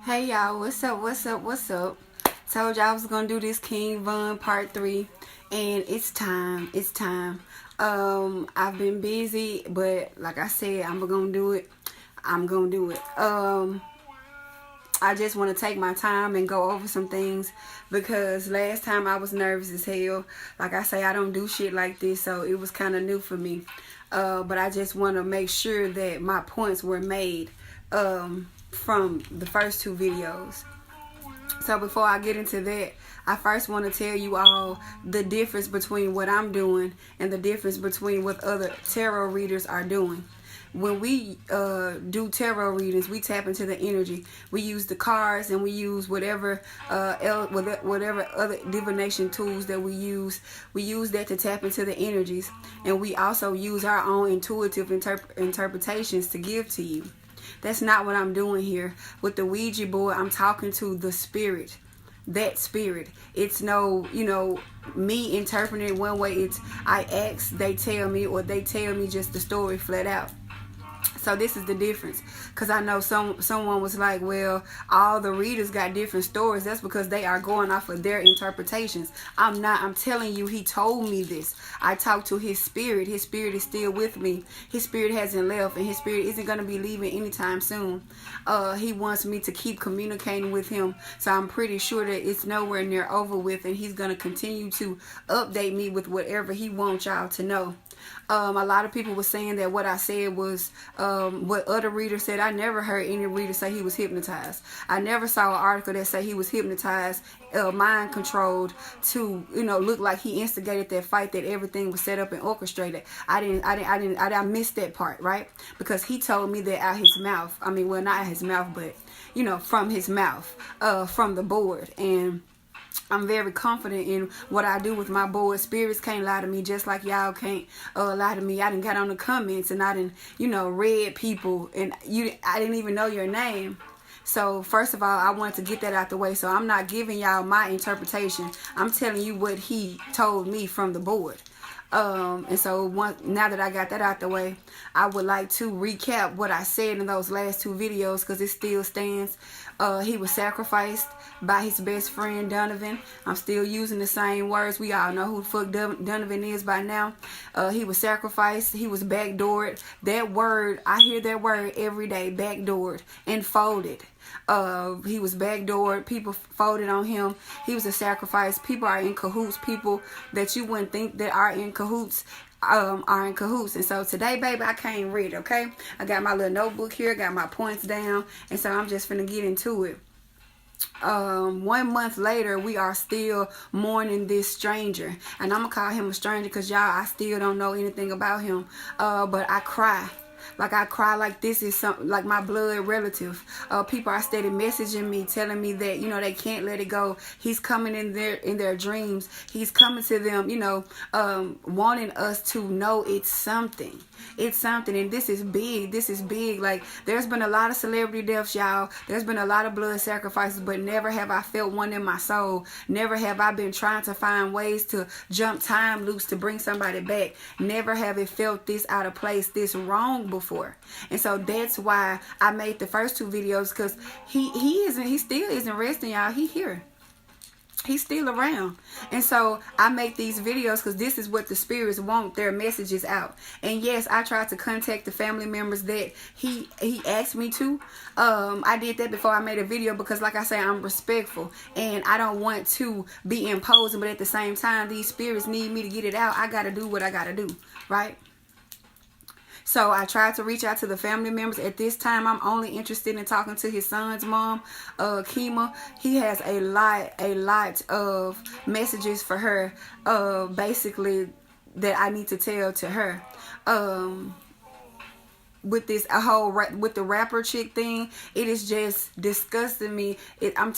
Hey y'all, what's up? Told y'all I was gonna do this King Von part 3, and it's time. I've been busy, but like I said, I'm gonna do it. I just want to take my time and go over some things because last time I was nervous as hell. Like I say, I don't do shit like this, so it was kind of new for me. But I just want to make sure that my points were made from the first two videos. So before I get into that, I first want to tell you all the difference between what I'm doing and the difference between what other tarot readers are doing. When we do tarot readings, we tap into the energy. We use the cards and we use whatever other divination tools that we use. We use that to tap into the energies, and we also use our own intuitive interpretations to give to you. That's not what I'm doing here. With the Ouija board, I'm talking to the spirit. That spirit. It's no, me interpreting it one way. It's I ask, they tell me, or they tell me just the story flat out. So this is the difference, because I know someone was like, well, all the readers got different stories. That's because they are going off of their interpretations. I'm not. I'm telling you, he told me this. I talked to his spirit. His spirit is still with me. His spirit hasn't left, and his spirit isn't going to be leaving anytime soon. He wants me to keep communicating with him, so I'm pretty sure that it's nowhere near over with, and he's going to continue to update me with whatever he wants y'all to know. A lot of people were saying that what I said was what other readers said. I never heard any reader say he was hypnotized. I never saw an article that said he was hypnotized, mind controlled to, look like he instigated that fight, that everything was set up and orchestrated. I missed that part, right? Because he told me that out his mouth. I mean, well, not out his mouth, but, from his mouth, from the board. And I'm very confident in what I do with my board. Spirits can't lie to me, just like y'all can't lie to me. I done got on the comments and I done, read people, and I didn't even know your name. So first of all, I wanted to get that out the way. So I'm not giving y'all my interpretation. I'm telling you what he told me from the board. And so now that I got that out the way, I would like to recap what I said in those last two videos, because it still stands. He was sacrificed by his best friend Donovan. I'm still using the same words. We all know who the fuck Donovan is by now. He was sacrificed. He was backdoored. That word, I hear that word every day, backdoored and folded. He was backdoored. People folded on him. He was a sacrifice. People are in cahoots. People that you wouldn't think that are in cahoots are in cahoots. And so today, baby, I came ready, okay? I got my little notebook here, got my points down, and so I'm just finna get into it. 1 month later, we are still mourning this stranger, and I'm gonna call him a stranger because y'all, I still don't know anything about him, but I cry. Like I cry like this is something like my blood relative. People are steady messaging me, telling me that they can't let it go. He's coming in their dreams. He's coming to them, wanting us to know it's something. It's something, and this is big. This is big. Like, there's been a lot of celebrity deaths, y'all. There's been a lot of blood sacrifices, but never have I felt one in my soul. Never have I been trying to find ways to jump time loops to bring somebody back. Never have it felt this out of place, this wrong before. And so that's why I made the first two videos, because he still isn't resting, y'all. He here. He's still around. And so I make these videos because this is what the spirits want, their messages out. And yes, I tried to contact the family members that he asked me to. I did that before I made a video because, like I say, I'm respectful and I don't want to be imposing, but at the same time, these spirits need me to get it out. I got to do what I got to do, right? So I tried to reach out to the family members. At this time, I'm only interested in talking to his son's mom, Kima. He has a lot of messages for her, basically, that I need to tell to her. With this with the rapper chick thing, it is just disgusting me. I'm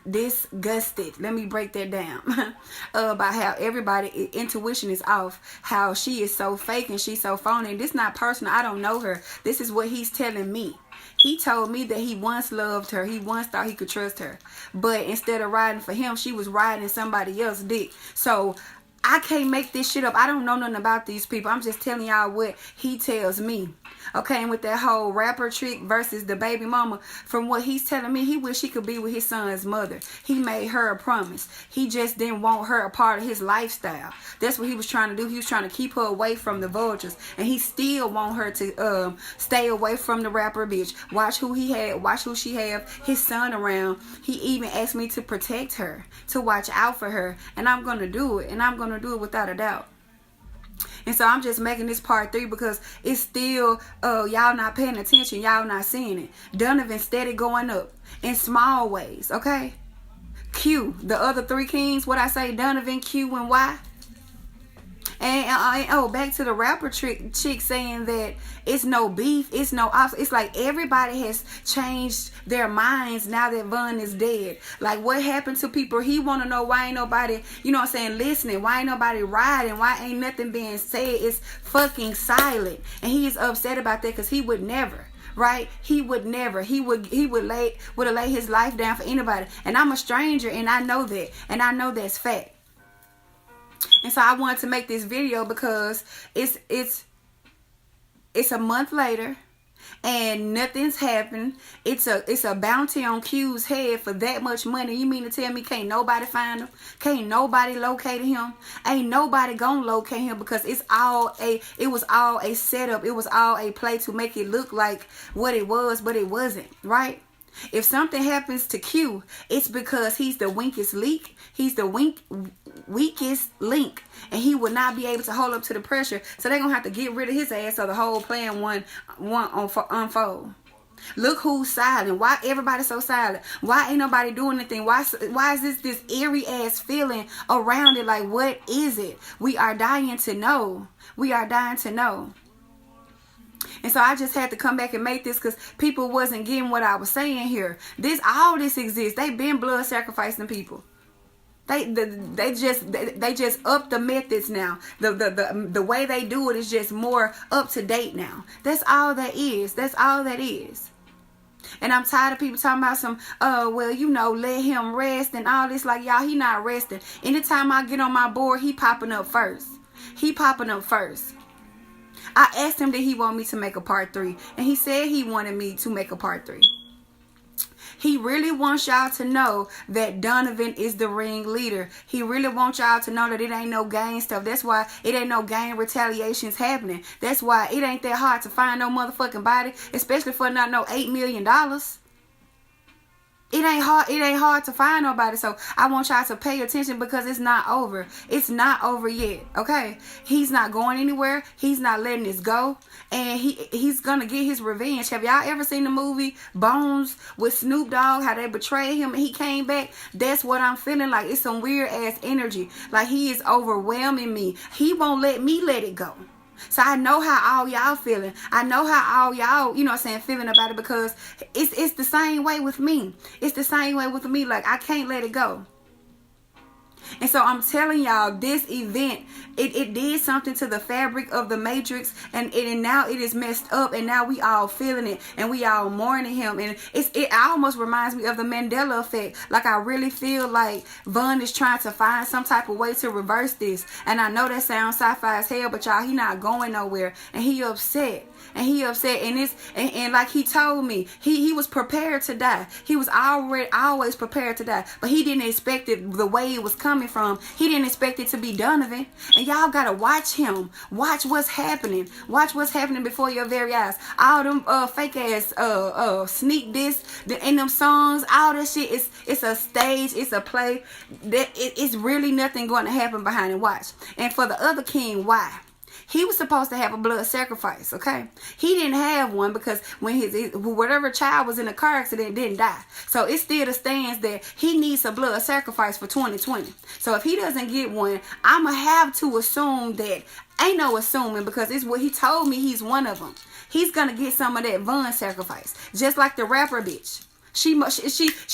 disgusted. Let me break that down. About how everybody intuition is off, how she is so fake and she's so phony. And this not personal. I don't know her. This is what he's telling me. He told me that he once loved her. He once thought he could trust her. But instead of riding for him, she was riding somebody else's dick. So I can't make this shit up. I don't know nothing about these people. I'm just telling y'all what he tells me. Okay, and with that whole rapper trick versus the baby mama, from what he's telling me, he wish he could be with his son's mother. He made her a promise. He just didn't want her a part of his lifestyle. That's what he was trying to do. He was trying to keep her away from the vultures. And he still want her to stay away from the rapper bitch. Watch who he had, watch who she have his son around. He even asked me to protect her, to watch out for her. And I'm going to do it. And I'm going to do it without a doubt. And so I'm just making this part 3 because it's still, y'all not paying attention. Y'all not seeing it. Donovan steady going up in small ways, okay? Q, the other 3 kings, what I say, Donovan, Q, and Y. And back to the rapper chick saying that it's no beef, it's no obstacle. It's like everybody has changed their minds now that Von is dead. Like, what happened to people? He want to know why ain't nobody, you know what I'm saying, listening. Why ain't nobody riding? Why ain't nothing being said? It's fucking silent. And he is upset about that because he would never. Right? He would never. He would have laid his life down for anybody. And I'm a stranger, and I know that. And I know that's fact. And so I wanted to make this video because it's a month later and nothing's happened. It's a bounty on Q's head for that much money. You mean to tell me can't nobody find him? Can't nobody locate him? Ain't nobody gonna locate him because it was all a setup. It was all a play to make it look like what it was, but it wasn't, right? If something happens to Q, it's because he's the weakest link. He's the weakest link. And he will not be able to hold up to the pressure. So they're going to have to get rid of his ass so the whole plan won't unfold. Look who's silent. Why everybody so silent? Why ain't nobody doing anything? Why is this eerie ass feeling around it? Like, what is it? We are dying to know. We are dying to know. And so I just had to come back and make this because people wasn't getting what I was saying here. All this exists. They been blood sacrificing people. They just up the methods now. The way they do it is just more up to date now. That's all that is. That's all that is. And I'm tired of people talking about some, well, you know, let him rest and all this. Like, y'all, he not resting. Anytime I get on my board, he popping up first. He popping up first. I asked him, did he want me to make a part 3? And he said he wanted me to make a part 3. He really wants y'all to know that Donovan is the ringleader. He really wants y'all to know that it ain't no gang stuff. That's why it ain't no gang retaliations happening. That's why it ain't that hard to find no motherfucking body, especially for not no $8 million. It ain't hard to find nobody. So I want y'all to pay attention because it's not over. It's not over yet. Okay? He's not going anywhere. He's not letting this go. And he's gonna get his revenge. Have y'all ever seen the movie Bones with Snoop Dogg? How they betrayed him and he came back? That's what I'm feeling like. It's some weird ass energy. Like he is overwhelming me. He won't let me let it go. So I know how all y'all feeling. I know how all y'all, you know what I'm saying, feeling about it because it's the same way with me. It's the same way with me. Like, I can't let it go. And so I'm telling y'all, this event, it did something to the fabric of the Matrix, and now it is messed up, and now we all feeling it, and we all mourning him, and it almost reminds me of the Mandela effect. Like, I really feel like Von is trying to find some type of way to reverse this, and I know that sounds sci-fi as hell, but y'all, he not going nowhere, and he upset. And he upset, and like he told me, he was prepared to die. He was always prepared to die, but he didn't expect it the way it was coming from. He didn't expect it to be Donovan. And y'all gotta watch him. Watch what's happening. Watch what's happening before your very eyes. All them fake ass sneak this and them songs, all that shit. It's a stage. It's a play. It's really nothing going to happen behind it. Watch. And for the other king, why? He was supposed to have a blood sacrifice, okay? He didn't have one because when his whatever child was in a car accident didn't die. So it still stands that he needs a blood sacrifice for 2020. So if he doesn't get one, I'm going to have to assume that, ain't no assuming because it's what he told me he's one of them. He's going to get some of that Von sacrifice, just like the rapper bitch. She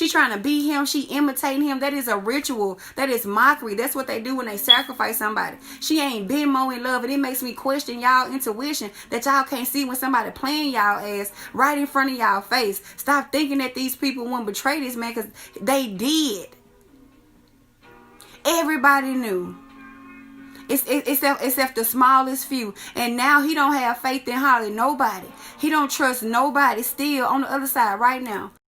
trying to be him. She imitating him. That is a ritual. That is mockery. That's what they do when they sacrifice somebody. She ain't been more in love, and it makes me question y'all intuition that y'all can't see when somebody playing y'all ass right in front of y'all face. Stop thinking that these people won't betray this man, because they did. Everybody knew. Except the smallest few. And now he don't have faith in hardly nobody. He don't trust nobody still on the other side right now.